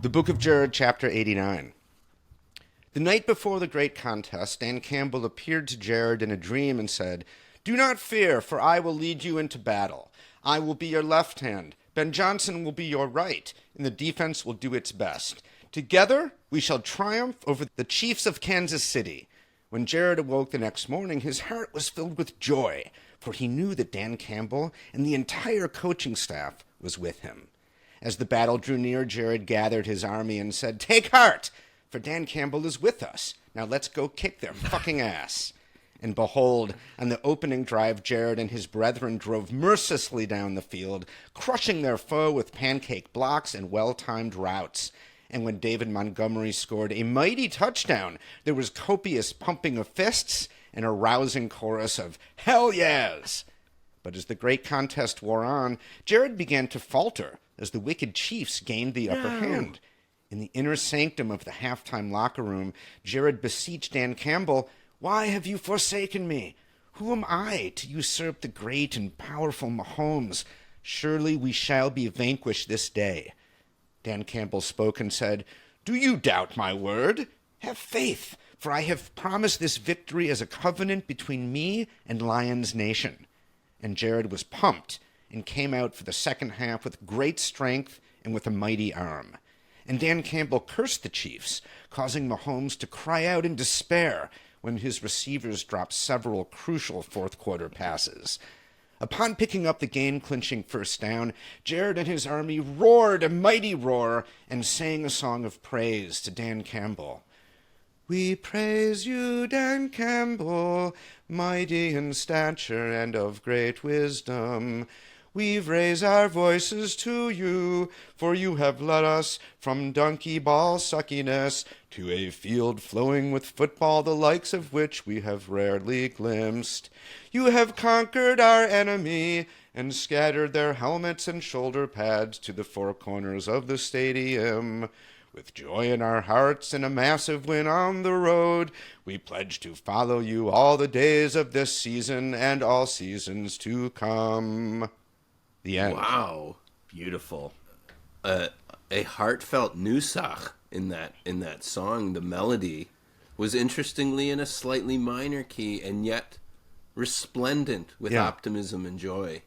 The Book of Jared, chapter 89. The night before the great contest, Dan Campbell appeared to Jared in a dream and said, "Do not fear, for I will lead you into battle. I will be your left hand. Ben Johnson will be your right, and the defense will do its best. Together we shall triumph over the chiefs of Kansas City." When Jared awoke the next morning, his heart was filled with joy, for he knew that Dan Campbell and the entire coaching staff was with him. As the battle drew near, Jared gathered his army and said, "Take heart, for Dan Campbell is with us. Now let's go kick their fucking ass." And behold, on the opening drive, Jared and his brethren drove mercilessly down the field, crushing their foe with pancake blocks and well-timed routes. And when David Montgomery scored a mighty touchdown, there was copious pumping of fists and a rousing chorus of "Hell yes!" But as the great contest wore on, Jared began to falter as the wicked chiefs gained the upper hand. In the inner sanctum of the halftime locker room, Jared beseeched Dan Campbell, "Why have you forsaken me? Who am I to usurp the great and powerful Mahomes? Surely we shall be vanquished this day." Dan Campbell spoke and said, "Do you doubt my word? Have faith, for I have promised this victory as a covenant between me and Lions Nation." And Jared was pumped and came out for the second half with great strength and with a mighty arm. And Dan Campbell cursed the Chiefs, causing Mahomes to cry out in despair when his receivers dropped several crucial fourth-quarter passes. Upon picking up the game-clinching first down, Jared and his army roared a mighty roar and sang a song of praise to Dan Campbell. "We praise you, Dan Campbell, mighty in stature and of great wisdom. We raise our voices to you, for you have led us from donkey ball suckiness to a field flowing with football, the likes of which we have rarely glimpsed. You have conquered our enemy and scattered their helmets and shoulder pads to the four corners of the stadium. With joy in our hearts and a massive win on the road, we pledge to follow you all the days of this season and all seasons to come." The end. Wow, beautiful. A heartfelt nusach in that song. The melody was interestingly in a slightly minor key and yet resplendent with optimism and joy.